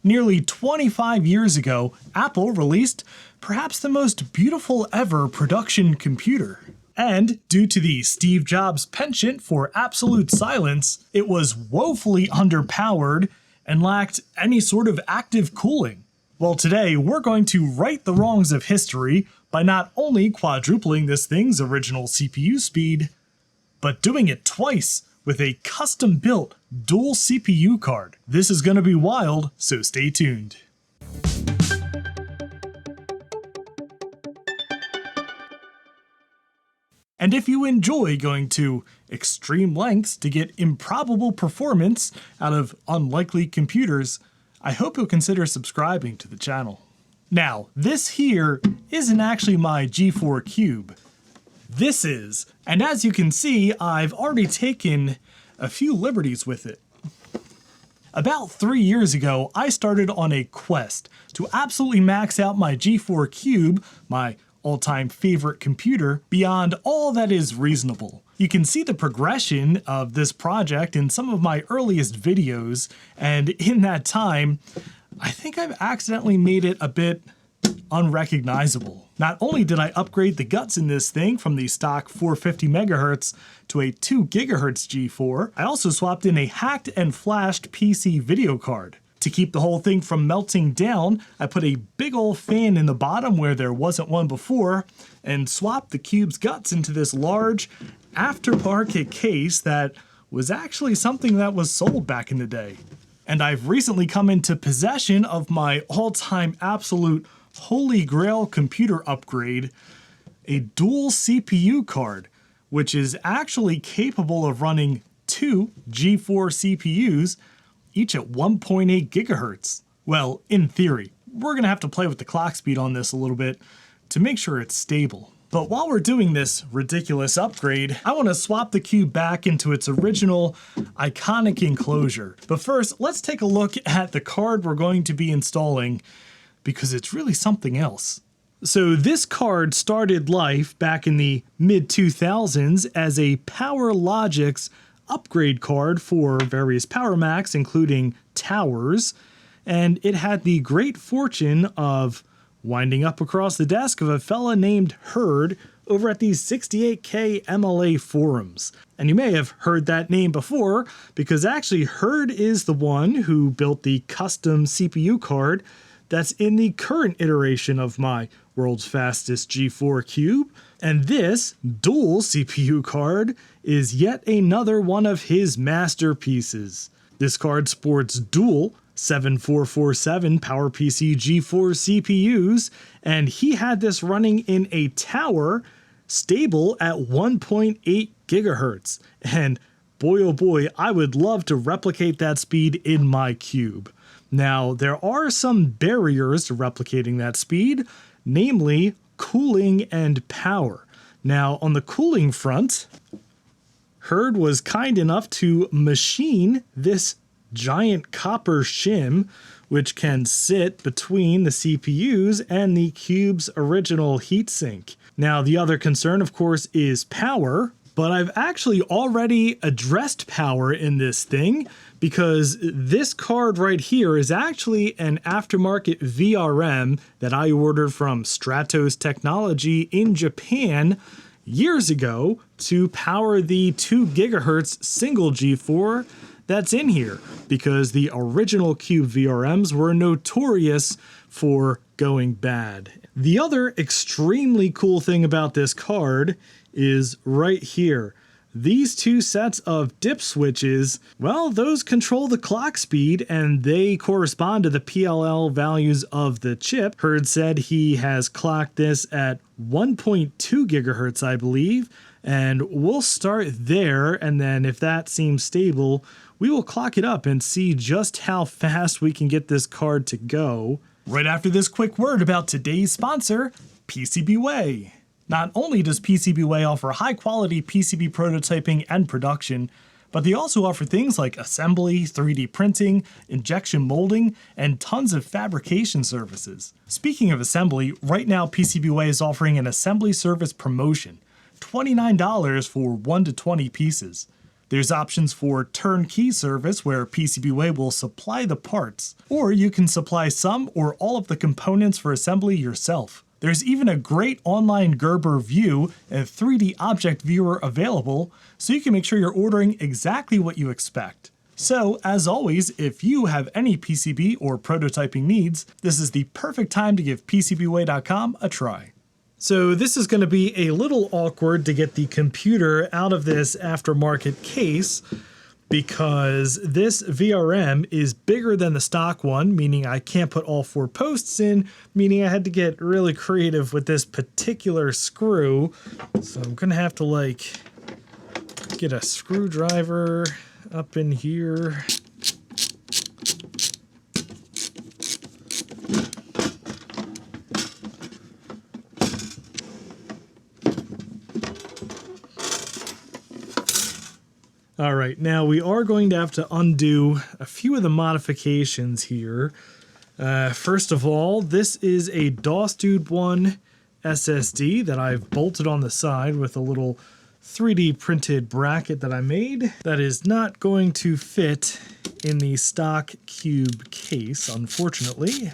Nearly 25 years ago, Apple released perhaps the most beautiful ever production computer. And due to the Steve Jobs penchant for absolute silence, it was woefully underpowered and lacked any sort of active cooling. Well, today we're going to right the wrongs of history by not only quadrupling this thing's original CPU speed, but doing it twice with a custom-built dual CPU card. This is going to be wild, so stay tuned. And if you enjoy going to extreme lengths to get improbable performance out of unlikely computers, I hope you'll consider subscribing to the channel. Now, this here isn't actually my G4 Cube. This is, and as you can see, I've already taken a few liberties with it. About 3 years ago, I started on a quest to absolutely max out my G4 Cube, my all-time favorite computer, beyond all that is reasonable. You can see the progression of this project in some of my earliest videos, and in that time, I think I've accidentally made it a bit unrecognizable. Not only did I upgrade the guts in this thing from the stock 450 MHz to a 2 GHz G4, I also swapped in a hacked and flashed PC video card. To keep the whole thing from melting down, I put a big old fan in the bottom where there wasn't one before, and swapped the cube's guts into this large aftermarket case that was actually something that was sold back in the day. And I've recently come into possession of my all-time absolute holy grail computer upgrade, a dual CPU card, which is actually capable of running 2 G4 CPUs, each at 1.8 gigahertz. Well, in theory. We're gonna have to play with the clock speed on this a little bit to make sure it's stable. But while we're doing this ridiculous upgrade, I want to swap the cube back into its original iconic enclosure. But first, let's take a look at the card we're going to be installing, because it's really something else. So this card started life back in the mid-2000s as a PowerLogix upgrade card for various Power Macs, including towers, and it had the great fortune of winding up across the desk of a fella named Hurd over at the 68K MLA forums. And you may have heard that name before, because actually Hurd is the one who built the custom CPU card that's in the current iteration of my world's fastest G4 Cube. And this dual CPU card is yet another one of his masterpieces. This card sports dual 7447 PowerPC G4 CPUs, and he had this running in a tower stable at 1.8 gigahertz. And boy oh boy, I would love to replicate that speed in my cube. Now, there are some barriers to replicating that speed, namely cooling and power. Now, on the cooling front, Hurd was kind enough to machine this giant copper shim, which can sit between the CPUs and the cube's original heatsink. Now, the other concern, of course, is power, but I've actually already addressed power in this thing, because this card right here is actually an aftermarket VRM that I ordered from Stratos Technology in Japan years ago to power the 2 gigahertz single G4 that's in here, because the original Cube VRMs were notorious for going bad. The other extremely cool thing about this card is right here. These two sets of dip switches, well, those control the clock speed and they correspond to the PLL values of the chip. Hurd said he has clocked this at 1.2 gigahertz, I believe, and we'll start there, and then if that seems stable, we will clock it up and see just how fast we can get this card to go. Right after this quick word about today's sponsor, PCBWay. Not only does PCBWay offer high-quality PCB prototyping and production, but they also offer things like assembly, 3D printing, injection molding, and tons of fabrication services. Speaking of assembly, right now PCBWay is offering an assembly service promotion, $29 for 1 to 20 pieces. There's options for turnkey service where PCBWay will supply the parts, or you can supply some or all of the components for assembly yourself. There's even a great online Gerber view and 3D object viewer available, so you can make sure you're ordering exactly what you expect. So, as always, if you have any PCB or prototyping needs, this is the perfect time to give PCBWay.com a try. So this is going to be a little awkward to get the computer out of this aftermarket case because this VRM is bigger than the stock one, meaning I can't put all 4 posts in, meaning I had to get really creative with this particular screw. So I'm going to have to get a screwdriver up in here. All right, now we are going to have to undo a few of the modifications here. First of all, this is a DOSDude 1 SSD that I've bolted on the side with a little 3D printed bracket that I made that is not going to fit in the stock cube case, unfortunately.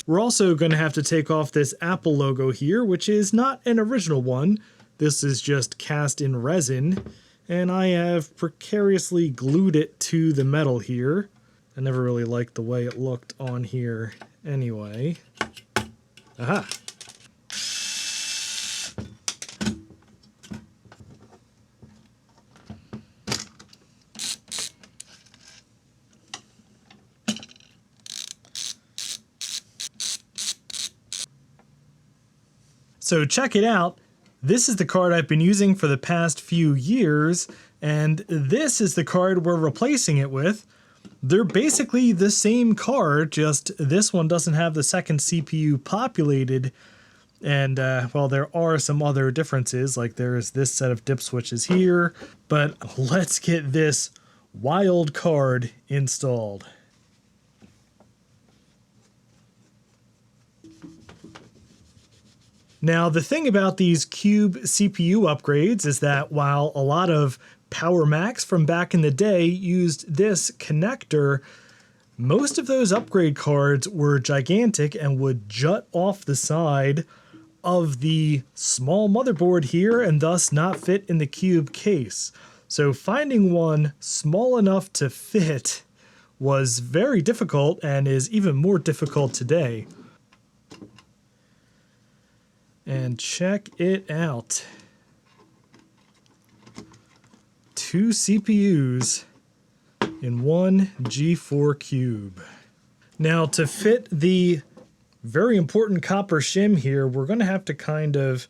We're also going to have to take off this Apple logo here, which is not an original one. This is just cast in resin. And I have precariously glued it to the metal here. I never really liked the way it looked on here anyway. Aha! So check it out. This is the card I've been using for the past few years, and this is the card we're replacing it with. They're basically the same card, just this one doesn't have the second CPU populated, and well, there are some other differences, like there's this set of dip switches here, but let's get this wild card installed. Now, the thing about these Cube CPU upgrades is that while a lot of Power Macs from back in the day used this connector, most of those upgrade cards were gigantic and would jut off the side of the small motherboard here and thus not fit in the Cube case. So finding one small enough to fit was very difficult and is even more difficult today. And check it out. 2 CPUs in one G4 cube. Now to fit the very important copper shim here, we're going to have to kind of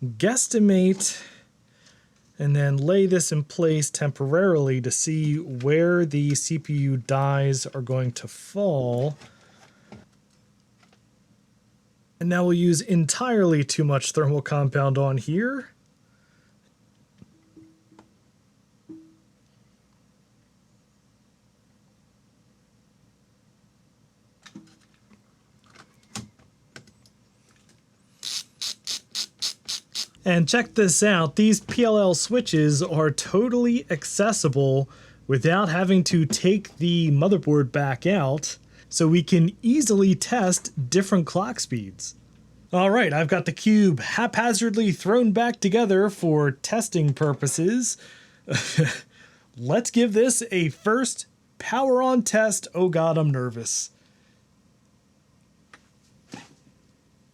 guesstimate and then lay this in place temporarily to see where the CPU dies are going to fall. And now we'll use entirely too much thermal compound on here. And check this out, these PLL switches are totally accessible without having to take the motherboard back out. So we can easily test different clock speeds. All right, I've got the cube haphazardly thrown back together for testing purposes. Let's give this a first power on test. Oh God, I'm nervous.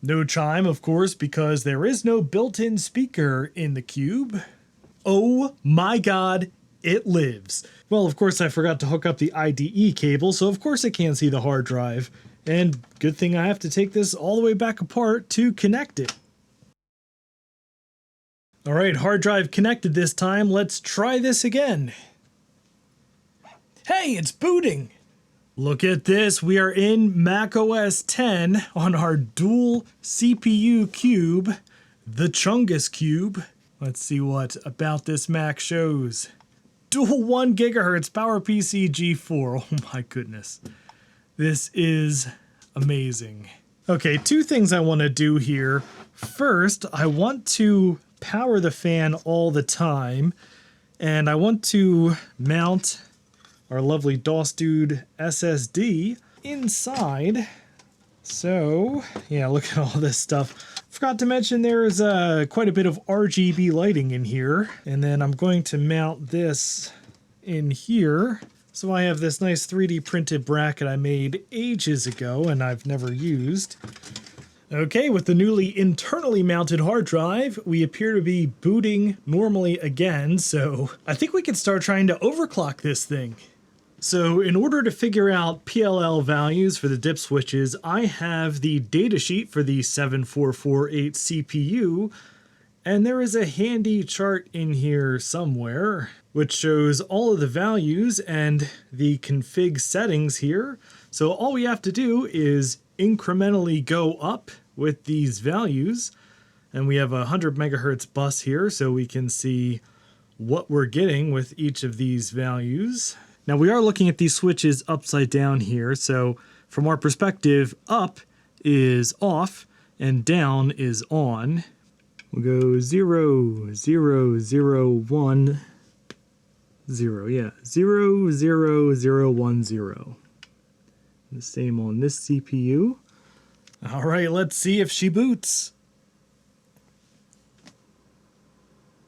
No chime, of course, because there is no built-in speaker in the cube. Oh my God, it lives. Well, of course, I forgot to hook up the IDE cable, so of course it can't see the hard drive. And good thing I have to take this all the way back apart to connect it. All right, hard drive connected this time. Let's try this again. Hey, it's booting. Look at this. We are in macOS 10 on our dual CPU cube, the Chungus cube. Let's see what about this Mac shows. Dual 1 GHz PowerPC G4. Oh my goodness. This is amazing. Okay, 2 things I want to do here. First, I want to power the fan all the time. And I want to mount our lovely DOS Dude SSD inside. So, yeah, look at all this stuff. Forgot to mention there is quite a bit of RGB lighting in here. And then I'm going to mount this in here. So I have this nice 3D printed bracket I made ages ago and I've never used. Okay, with the newly internally mounted hard drive, we appear to be booting normally again, so I think we can start trying to overclock this thing. So in order to figure out PLL values for the dip switches, I have the datasheet for the 7448 CPU, and there is a handy chart in here somewhere which shows all of the values and the config settings here. So all we have to do is incrementally go up with these values, and we have a 100 megahertz bus here so we can see what we're getting with each of these values. Now we are looking at these switches upside down here, so from our perspective, up is off and down is on. We'll go 0, 0, 0, 1, 0, yeah, 0, 0, 0, 1, 0. The same on this CPU. All right, let's see if she boots.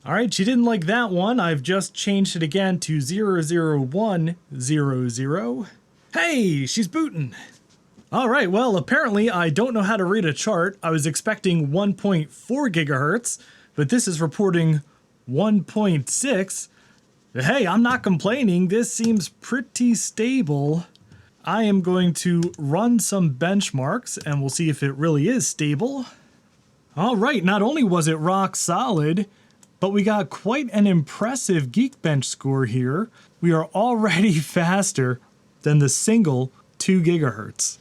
All right, she didn't like that one. I've just changed it again to 00100. Hey, she's booting. All right, well, apparently I don't know how to read a chart. I was expecting 1.4 gigahertz, but this is reporting 1.6. Hey, I'm not complaining. This seems pretty stable. I am going to run some benchmarks and we'll see if it really is stable. All right, not only was it rock solid, but we got quite an impressive Geekbench score here. We are already faster than the single 2 gigahertz.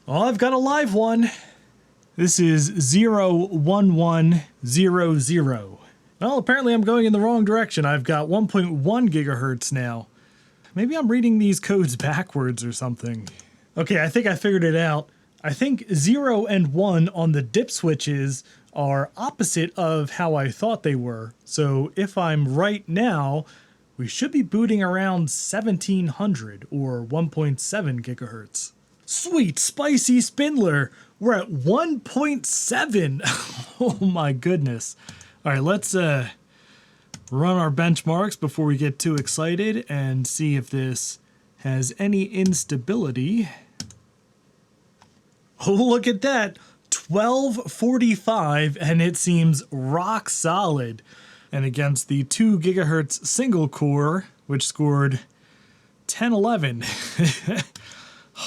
Oh, I've got a live one. This is 01100. Well, apparently I'm going in the wrong direction. I've got 1.1 gigahertz now. Maybe I'm reading these codes backwards or something. Okay, I think I figured it out. I think 0 and 1 on the dip switches are opposite of how I thought they were. So if I'm right now, we should be booting around 1700 or 1.7 gigahertz. Sweet spicy Spindler, we're at 1.7. Oh my goodness. All right, let's run our benchmarks before we get too excited and see if this has any instability. Oh, look at that. 1245, and it seems rock solid. And against the 2 gigahertz single core, which scored 1011.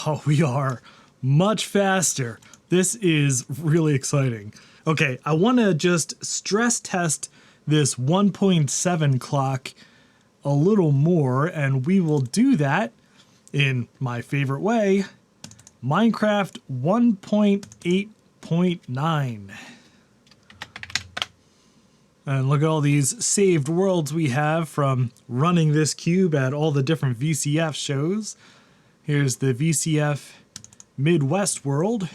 Oh, we are much faster. This is really exciting. Okay, I want to just stress test this 1.7 clock a little more, and we will do that in my favorite way, Minecraft 1.8.9. And look at all these saved worlds we have from running this cube at all the different VCF shows. Here's the VCF Midwest world.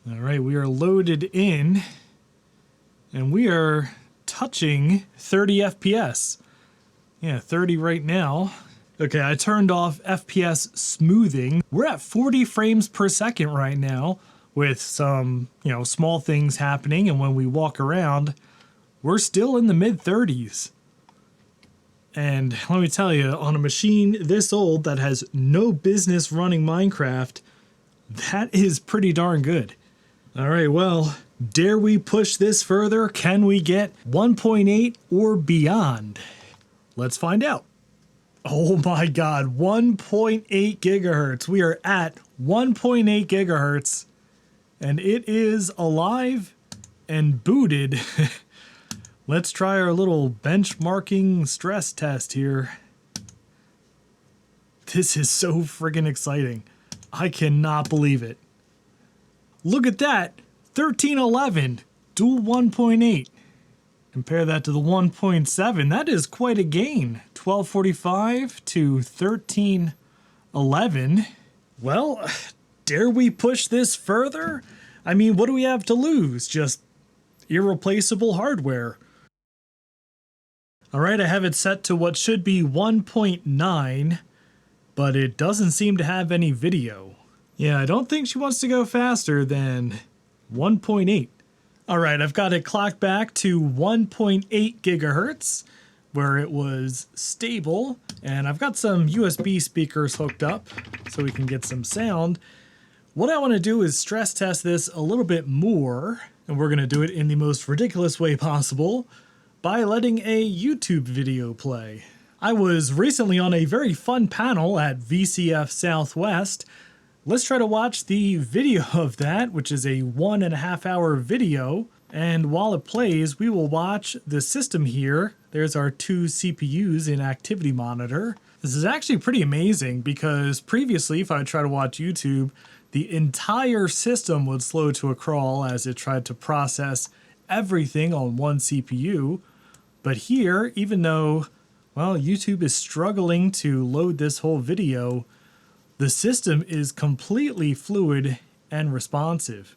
All right, we are loaded in, and we are touching 30 FPS. Yeah, 30 right now. Okay, I turned off FPS smoothing. We're at 40 frames per second right now with some, small things happening, and when we walk around, we're still in the mid-30s. And let me tell you, on a machine this old that has no business running Minecraft, that is pretty darn good. All right, well, dare we push this further? Can we get 1.8 or beyond? Let's find out. Oh my God, 1.8 gigahertz. We are at 1.8 gigahertz, and it is alive and booted. Let's try our little benchmarking stress test here. This is so friggin' exciting. I cannot believe it. Look at that, 1311, dual 1.8. Compare that to the 1.7, that is quite a gain. 1245 to 1311. Well, dare we push this further? I mean, what do we have to lose? Just irreplaceable hardware. Alright, I have it set to what should be 1.9, but it doesn't seem to have any video. Yeah, I don't think she wants to go faster than 1.8. Alright, I've got it clocked back to 1.8 gigahertz, where it was stable, and I've got some USB speakers hooked up so we can get some sound. What I want to do is stress test this a little bit more, and we're going to do it in the most ridiculous way possible by letting a YouTube video play. I was recently on a very fun panel at VCF Southwest. Let's try to watch the video of that, which is a 1.5 hour video. And while it plays, we will watch the system here. There's our 2 CPUs in Activity Monitor. This is actually pretty amazing because previously, if I try to watch YouTube, the entire system would slow to a crawl as it tried to process everything on one CPU. But here, even though, well, YouTube is struggling to load this whole video, the system is completely fluid and responsive.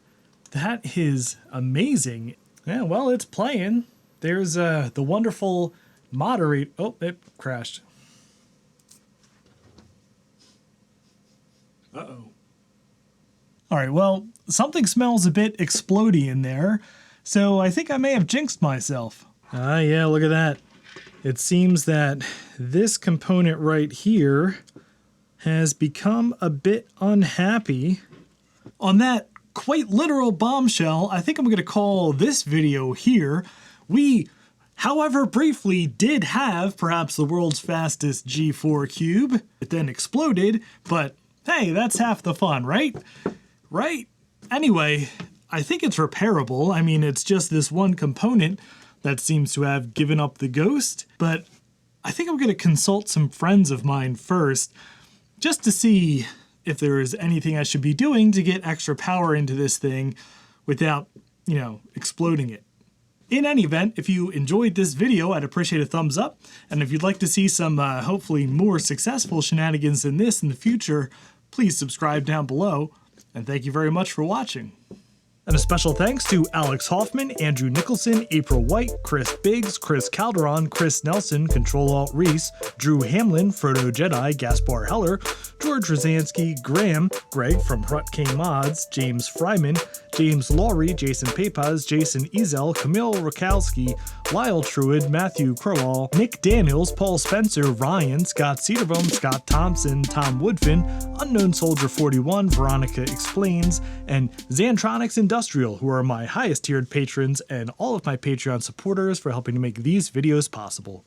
That is amazing. Yeah, well, it's playing. There's the wonderful moderate. Oh, it crashed. Uh-oh. All right, well, something smells a bit explodey in there, so I think I may have jinxed myself. Ah, yeah, look at that. It seems that this component right here has become a bit unhappy. On that quite literal bombshell, I think I'm going to call this video here. We, however briefly, did have perhaps the world's fastest G4 cube. It then exploded, but hey, that's half the fun, right? Right? Anyway, I think it's repairable. I mean, it's just this one component that seems to have given up the ghost, but I think I'm going to consult some friends of mine first, just to see if there is anything I should be doing to get extra power into this thing without, exploding it. In any event, if you enjoyed this video, I'd appreciate a thumbs up. And if you'd like to see some hopefully more successful shenanigans than this in the future, please subscribe down below. And thank you very much for watching. And a special thanks to Alex Hoffman, Andrew Nicholson, April White, Chris Biggs, Chris Calderon, Chris Nelson, Control-Alt-Reese, Drew Hamlin, Frodo Jedi, Gaspar Heller, George Rosansky, Graham, Greg from Hrutking Mods, James Fryman, James Laurie, Jason Papaz, Jason Ezel, Camille Rakowski, Lyle Truid, Matthew Crowell, Nick Daniels, Paul Spencer, Ryan, Scott Cedarbaum, Scott Thompson, Tom Woodfin, Unknown Soldier 41, Veronica Explains, and Xantronics Industrial, who are my highest tiered patrons and all of my Patreon supporters for helping to make these videos possible.